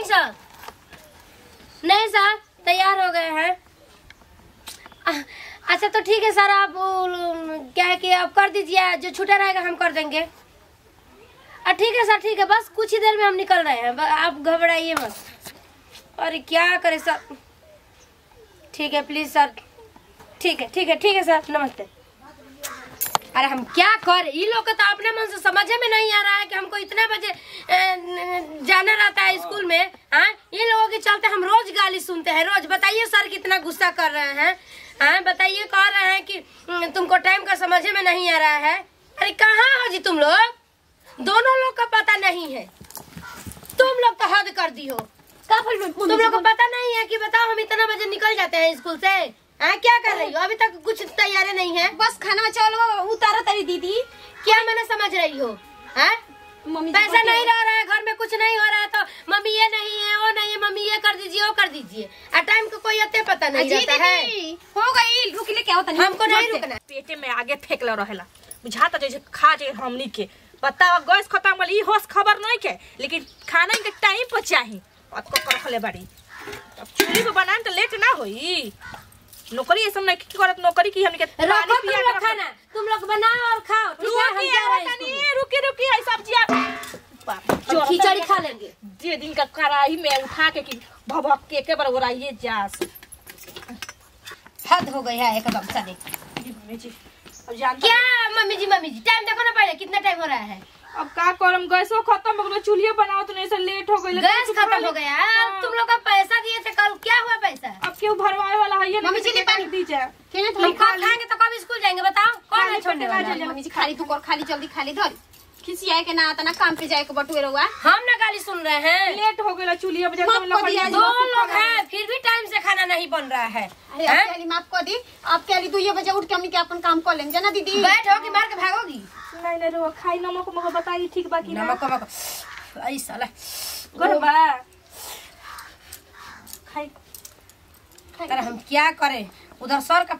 सर? नहीं सर, तैयार हो गए हैं। अच्छा तो ठीक है सर, आप क्या है कि आप कर दीजिए, जो छूटा रहेगा हम कर देंगे। ठीक है सर, ठीक है, बस कुछ ही देर में हम निकल रहे हैं, आप घबराइए मत। अरे क्या करें सर। ठीक है प्लीज सर, ठीक है ठीक है ठीक है सर, नमस्ते। अरे हम क्या करें, ये लोग तो अपने मन से समझ में नहीं आ रहा है कि हमको इतने बजे जाना रहता है स्कूल में। हाँ, ये लोगों के चलते हम रोज गाली सुनते हैं, रोज। बताइए सर कितना गुस्सा कर रहे हैं। हाँ बताइए, कह रहे हैं कि तुमको टाइम का समझ में नहीं आ रहा है। अरे कहाँ हो जी तुम लोग? दोनों लोग का पता नहीं है। तुम लोग तो हद कर दी हो। तुम लोग को पता नहीं है कि बताओ हम इतना बजे निकल जाते हैं स्कूल से। क्या कर रही हो? अभी तक कुछ तैयारी नहीं है। बस खाना चावल उतारा तेरी दीदी। क्या मैंने समझ रही हो? मम्मी पैसा नहीं रह रहा है, घर में कुछ नहीं हो रहा है तो मम्मी ये नहीं है, वो नहीं है, मम्मी ये कर दीजिए, वो कर दीजिए। टाइम का कोई अते पता नहीं रहता है। हो गई, रुक ले, क्या होता नहीं, हमको नहीं रुकना। पेटे में आगे फेंक लो रहेला, बुझाता जैसे खा जाए हमनी के। बताओ गैस खत्म वाली होश खबर नहीं के, लेकिन खाना के टाइम पर चाहिए। अतको कर खले बाड़ी, अब चूल्ही पे बनाए तो लेट ना होई। नौकरी ऐसा नहीं की करत, नौकरी की हमनी के पानी पिया कर खाना। तुम लोग बनाओ और खाओ, ठीक है? हम जा रहे हैं स्कूल। रुकी रुकी, है सब्जियां खिचड़ी खा लेंगे। जे दिन का कढ़ाई में उठा के कि भभक के एक बार उड़ाइए जास। हद हो गई है एकदम साले। मम्मी जी अब जान क्या मम्मी जी टाइम देखो ना पहले, कितना टाइम हो रहा है। अब का करम, गैसो खत्म हो गया, चूल्हे बनाओ तो नहीं से लेट हो गई। गैस खत्म हो गया। तुम लोग का पैसा दिए थे कल, क्या हुआ पैसा? अब क्यों भरवाए वाला है ये? मम्मी जी ने पानी दीजिए। हम कब खाएंगे तो कब स्कूल जाएंगे बताओ? कौन है छोड़ने वाला? मम्मी जी खाली तू कर, खाली जल्दी खाली धर। खिसिया के ना आता ना, काम पे जाए के बटुए रहुआ। हम ना गाली सुन रहे हैं। लेट हो गया, चूल्हे बजे दो लोग हैं फिर भी टाइम से खाना नहीं बन रहा है। अरे माफ कर दी, आपके अली 2 बजे उठ के हमनी के अपन काम कर लेंगे जना दीदी। बैठोगी मार के भागोगी? नहीं नहीं रो, खाई नमक मको बताइए ठीक बाकी ना। नमक मको आई साला गरबा खाई। अरे हम क्या करें, उधर सर का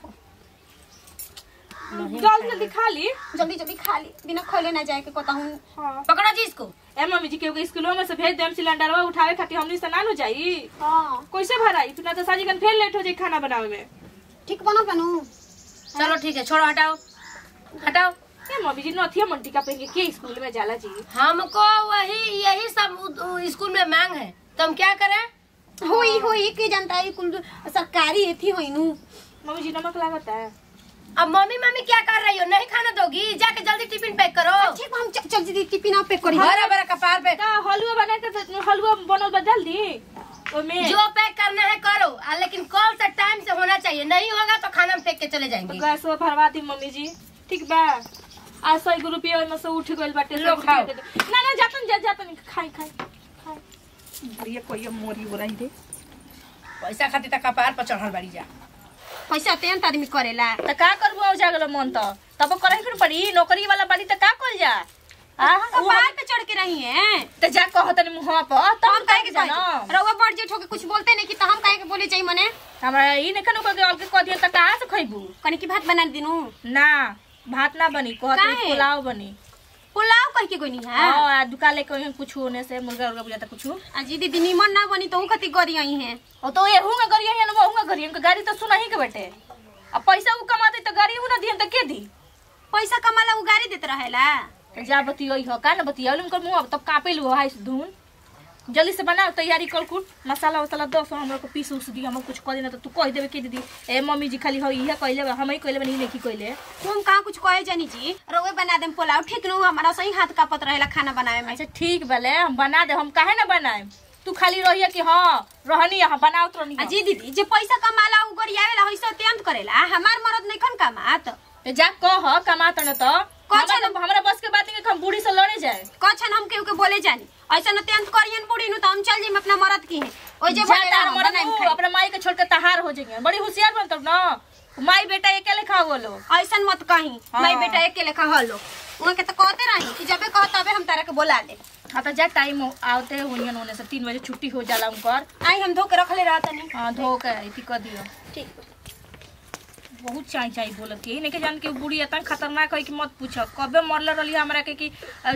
जल्दी जल्दी खा ली, जल्दी जल्दी खा ली, बिना खोले ना जाए के कहता हूं। हां पकड़ो जी इसको। ए मम्मी जी के स्कूलों में से भेज देम, सिलेंडर वो उठावे खातिर हमनी से ना नो जाई। हां कैसे भराई? तू ना तो साजी कन फिर लेट हो जाई खाना बनावे में। ठीक बना बनू। चलो ठीक है, छोड़ो, हटाओ हटाओ। ए मम्मी जी नथिया मंटी का पहन के स्कूल में जाला जी? हमको वही यही सब स्कूल में मांग है, तो हम क्या करें? होई के जनता है कुल सरकारी एथी होइनु। मम्मी जी नमक लागत है। अब मम्मी क्या कर रही हो? नहीं खाना दोगी? जाके जल्दी टिफिन पैक करो। ठीक, हम चल जल्दी टिफिन पैक करी। बड़ा बड़ा कपार पे का हलवा बनाए तो हलवा बनल बदल दी ओमे। जो पैक करना है करो, लेकिन कल से टाइम से होना चाहिए, नहीं होगा तो खाना में फेंक के चले जाएंगे। गैस भरवा दी मम्मी जी, ठीक बा? आज 100 रुपया में से उठ गइल बाटे। लो खाओ। ना जातन खाई भरिया कोई मोरी हो रही रे। पैसा खातिर त कपार पर चढ़ल बाड़ी जा। पैसा तेन आदमी करेला त का करबो? हो जागल मन त तब करे फिर पड़ी, नौकरी वाला बाड़ी त का कल जा। कपार पे चढ़ के रही है त जा कहतन मुंह पर त हम काहे के जानो? रउआ बड़ जेठ होके कुछ बोलते नहीं कि त हम काहे के बोले जाई मने? हमरा ई ने कनो के अलग कह दिया त कहां से खइबू? कनी की भात बना दिनु ना, भात ना बनी, कहत पुलाव बनी। पुलाव कह के कोनी है? हां, दुकान ले कोई कुछ होने से मुर्गा उर्गा बुझाता कुछ। अजी दीदी निमन ना बनी तो खती गरी आई है। ओ तो ये हुंगा गरिया है ना, वो हुंगा गरिया के गाड़ी तो सुना ही के बेटे। अब पैसा उ कमाते तो गाड़ी उ ना दिहन त के दी? पैसा कमाला उ गाड़ी देत रहेला। जा बतियोई हो का ना बतियोल उनकर मुंह तब कापे लो हाय धुन। जल्दी से बनाओ, तैयारी कर कुट मसाला वसाला दो सो हमरा को पीस उस दी, हम कुछ कर देना तो तू कह देबे के दीदी ए मम्मी जी खाली हो इहे कहले हम ही कहले बनी नहीं की कहले। तुम कहां कुछ कहे जानी जी? रउए बना देम पुलाव, ठीक न? हमारा सही हाथ का पत रहेला खाना बनावे में। अच्छा ठीक भले हम बना दे, हम काहे ना बनाए? तू खाली रहिए कि हां रहनी यहां बनाओ तो नहीं। जी दीदी जे पैसा कमाला उ गरियावेला होइसे तेंत करेला, हमार मरद नहीं खन कमात। जा कह कमात न तो हमरा बस के बात नहीं कि हम बूढ़ी से लड़े जाए। कछन हम केहू के बोले जानी ऐसा न तेंत करियन बूढ़ी नु तो हम चल जाई अपना मरद की है। ओइ जे अपना माई के छोड़ के तहार हो जाएंगे, बड़ी होशियार बन तब ना। माई बेटा अकेले खाओ लो, ऐसा मत कहीं। माई बेटा अकेले खा लो, उन के तो कहते रही कि जबे कह तबे हम तारा के बोला ले। हां तो जा टाइम आवते हुनियन होने से 3 बजे छुट्टी हो जाला उनकर। आई हम धो के रखले रहत नहीं। हां धो के इति कर दियो। ठीक बहुत चाई बोलत के नहीं के जान के बुढ़ी इतना खतरनाक है कि मत पूछो कबे मरले रहली हमरा के कि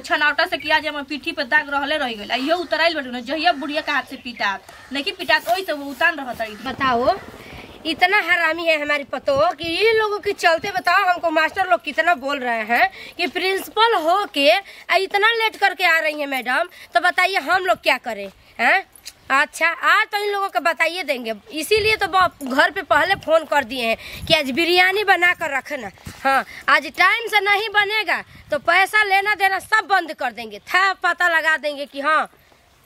छनावटा से किया जे हम पीठी पे दाग रहले रह गेल इहो उतराइल बटू न जहिया बुढ़िया के हाथ से पीटात नहीं कि पीटात ओई से वो उतान रहत रही। बताओ इतना हरामी है हमारी पतो कि ये लोगों के चलते बताओ हमको मास्टर लोग कितना बोल रहे हैं कि प्रिंसिपल हो के इतना लेट करके आ रही है मैडम, तो बताइए हम लोग क्या करें हैं। अच्छा आज तो इन लोगों को बताइए देंगे, इसीलिए तो घर पे पहले फोन कर दिए हैं कि आज बिरयानी बना कर रखना। हाँ आज टाइम से नहीं बनेगा तो पैसा लेना देना सब बंद कर देंगे, था पता लगा देंगे कि हाँ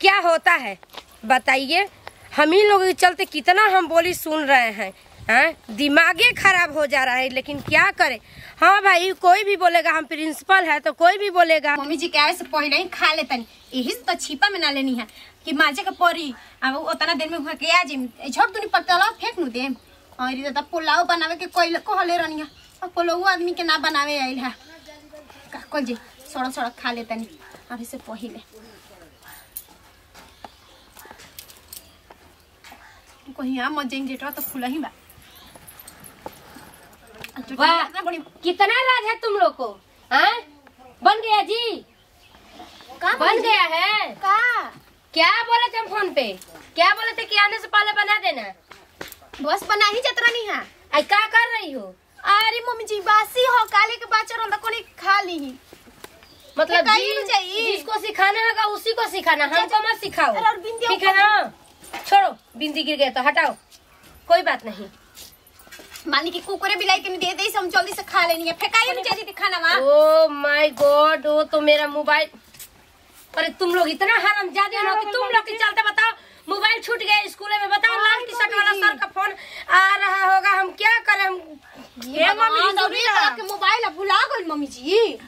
क्या होता है। बताइए हम ही लोगों के चलते कितना हम बोली सुन रहे हैं, दिमागे खराब हो जा रहा है, लेकिन क्या करें। हाँ भाई कोई भी बोलेगा हम प्रिंसिपल है तो कोई भी बोलेगा। मम्मी जी क्या से पहले ही खा लेतनी, यही तो छिपा में ना लेनी है कि माजे के परी अब उतना देर में के आ जिम झट दुनी पतला फेंक नु दे। और ये तो पुलाव बनावे के कोई कहले रहनी है, अब पुलाव आदमी के ना बनावे आइल है का कल जी सड़क सड़क खा लेतनी अभी से पहले। कहीं आ मत जाएंगे तो खुला ही बा। वाह कितना राज है तुम लोग को, बन गया जी बन गया है का क्या बोले थे हम फोन पे, क्या बोले थे कि आने से पहले बना देना, बस बना ही जतरा नहीं है। आई क्या कर रही हो। अरे मम्मी जी बासी हो काले के बाचर होला कोनी खा ली मतलब जिसको सिखाना होगा उसी को सिखाना, हमको मत सिखाओ ठीक है ना। छोड़ो बिंदी गिर गए तो हटाओ कोई बात नहीं। मानी की कुकुरे बिलाई के दे दे हम जल्दी से खा लेनी है, फेंकाई नहीं चाहिए खाना वहाँ। ओ माय गॉड वो तो मेरा मोबाइल, अरे तुम लोग इतना हरामजादे हो कि तुम लोग के चलते बताओ मोबाइल छूट गया स्कूल में। बताओ लाल टी शर्ट वाला सर का फोन आ रहा होगा, हम क्या करें। हम ये मम्मी के मोबाइल भुला गई मम्मी जी,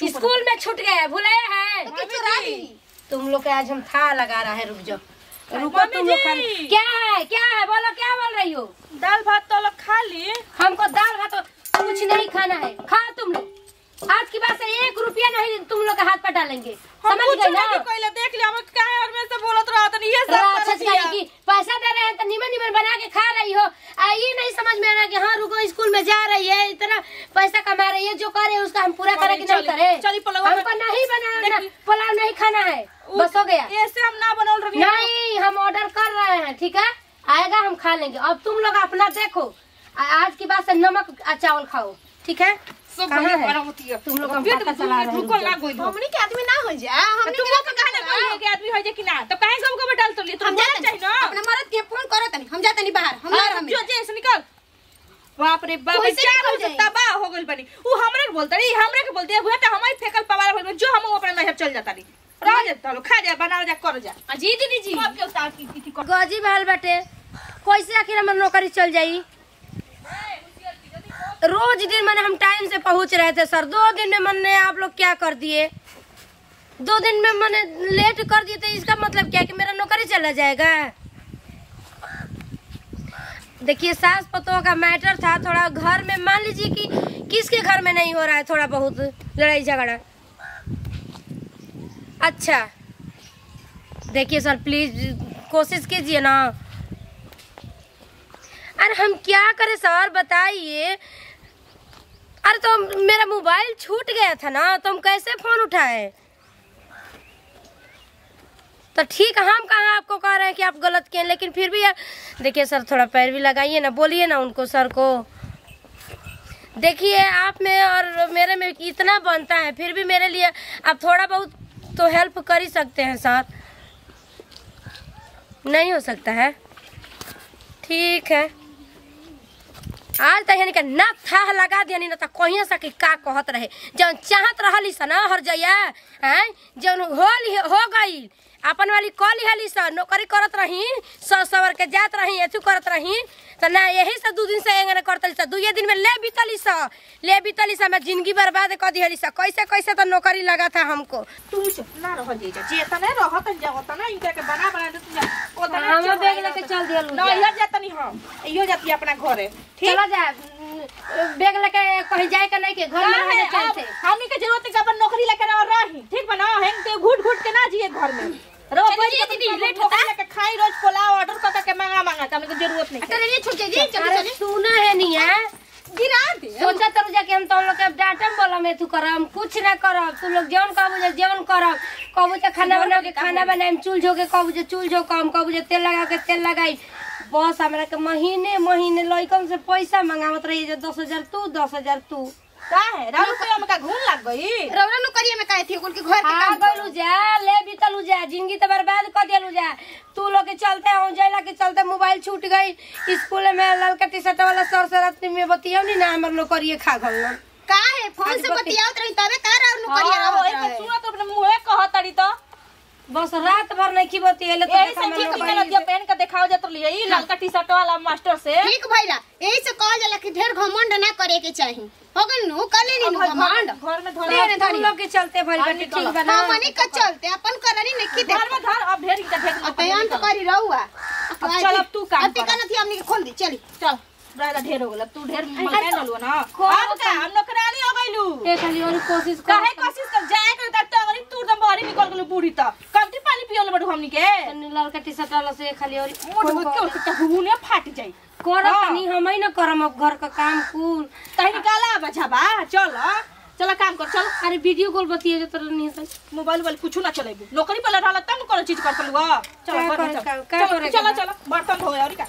स्कूल में छूट गया भुलाया है तो चुरा ली। तुम लोग आज हम था लगा रहा है, रुक जाओ रुको तुम लोग क्या है बोलो क्या बोल रही हो। दाल भात तो लोग खा लिए, हमको दाल भात तो कुछ नहीं खाना है, खाओ तुम लोग। आज की बात से 1 रुपया नहीं तुम लोग के हाथ पर डालेंगे, समझ गए ना। देख लिया क्या है और मैं से बोलत रहा था ये सब की पैसा दे रहे हैं तो निमन निमन बना के खा रही हो, ये नहीं समझ में आ रहा कि हाँ रुको स्कूल में जा रही है इतना पैसा कमा रही है, जो करे उसका हम पूरा करे कि नहीं करे। हमको नहीं बनाना पुलाव नहीं खाना है, बस हो गया। ऐसे हम ना बनल रही नहीं हम ऑर्डर कर रहे हैं ठीक है, आएगा हम खा लेंगे। अब तुम लोग अपना देखो, आज की बात से नमक चावल खाओ ठीक है। सब तुम लोग हम पता चला रहे हैं हमनी के आदमी ना हो जा, हमनी तुम लोग कहना कोई के आदमी हो जा कि ना तो काहे सब को डाल तो ली तुम जाना चाहिए ना। अपने मरद के फोन करो तनी हम जाते नहीं बाहर, हम बाहर हम जो जैसे निकल। बाप रे बाप चार हो तबाह हो गइल बनी, ऊ हमरे के बोलता रे हमरे के बोलती है भुआ त हमई फेकल पवार होइल जो हम अपने नहर चल जाता नी रह जाता लो खा जा बना जा कर जा। जी दीदी जी सब के उतार की गजी भाल बाटे कैसे आखिर हमर नौकरी चल जाई। रोज दिन मैंने हम टाइम से पहुंच रहे थे सर, 2 दिन में मैंने आप लोग क्या कर दिए, 2 दिन में मैंने लेट कर दिए तो इसका मतलब क्या कि मेरा नौकरी चला जाएगा। देखिए सास पतों का मैटर था थोड़ा घर में, मान लीजिए कि किसके घर में नहीं हो रहा है थोड़ा बहुत लड़ाई झगड़ा। अच्छा देखिए सर प्लीज कोशिश कीजिए ना। अरे हम क्या करें सर बताइए। अरे तो मेरा मोबाइल छूट गया था ना तो हम कैसे फोन उठाए। तो ठीक है हम कहाँ आपको कह रहे हैं कि आप गलत किए, लेकिन फिर भी देखिए सर थोड़ा पैर भी लगाइए ना, बोलिए ना उनको सर को। देखिए आप में और मेरे में इतना बनता है, फिर भी मेरे लिए आप थोड़ा बहुत तो हेल्प कर ही सकते हैं सर। नहीं हो सकता है ठीक है। आज तक यानी ना था लगा दिया ना तो कहीं सके का कहत रहे जब चाहत रहली सा ना हर जया हैं जब हो गई अपन वाली कॉल हली सा नौकरी करत रही सवर के जात रही एथु करत रही तो ना यही से 2 दिन से एंगने करतली सा 2 दिन में ले बीतली सा मैं जिंदगी बर्बाद कर दिहली सा। कैसे कैसे तो नौकरी लगा था हमको। तू ना रह जे जेता ना रहत जावत ना इनका के बना दे तू ओतना हम बैग लेके चल दियलु ना इधर जाता नहीं हम इहो जाती अपना घरे चला जा बैग लेके कहीं जाए का नहीं के घर में रहने चाहिए। हमनी के जरूरत है अपन नौकरी लेके रही ठीक बना हेंग के घुट घुट के ना जिए घर में रो दीदी लेट होता है खाई रोज पुलाव ऑर्डर करके मांगा हमके जरूरत नहीं। अरे ये छूट जी सुना है नहीं है सोचा तो जाके हम तो लोग के डाटम बोला में तू करम कुछ ना करब तू लोग जौन कहबो जौन करब कहबो जे खाना बना के खाना बनाएम चूल झो के कहबो जे चूल झो कम कहबो जे तेल लगा के तेल लगाई बस हमरा के महीने महीने लइकन से पैसा मांगावत रही जे 10,000 तू 10,000 तू का है राउर पे हमका घूम लग गई रौरा नु करिए में काहे थी कुल के घर के आ काम गइलू जा ले बीतलू जा जिंदगी तो बर्बाद कर देलू जा तू लोग के चलते हो जैला के चलते मोबाइल छूट गई स्कूल में ललका टी शर्ट वाला सर से रात में बतियाव नी ना हमर लोग करिए खा गल काहे फोन से बतियावत रही तबे का रौरा नु करिए हां रहत एक सुना तो अपने मुंहे कहतड़ी तो बस रात भर नहीं की बतियले तो यही से ठीक निकल दिया पहन के दिखाओ जत लिए ई ललका टी शर्ट वाला मास्टर से ठीक भइला यही से कह जाला कि ढेर घमंड ना करे के चाही हो गइल नु कले नी घमंड घर में धर ढेर तुम लोग के चलते भइल बाटे ठीक बना हमनी का चलते अपन करनी नहीं की घर में धर अब ढेर के ढेर अपयान तो करी रहुआ चल अब तू काम अब कर टिकन थी हमनी के खोल दी चली चल राजा ढेर हो गेल तू ढेर मकान डलवा ना अब का हम नौकरानी हो गइलू ए खाली और कोशिश कर काहे कोशिश कर जाए कर तब टंगरी तू दम बाहर निकल गेलू बूढ़ी त कमती पानी पियोले बडू हमनी के ललका टी शर्ट वाला से खाली और मोट के उठ हुने फाट जाई करत नहीं हमई ना करम अब घर का काम कुल तही निकाला बचाबा चल चल काम कर चल अरे वीडियो कॉल बतिए जो तर नहीं है मोबाइल वाल कुछ ना चलेबू नौकरी पर रहला तब न कोनो चीज कर पलुआ चल का घर में करे, चल का करे चल चल बर्तन धोए और का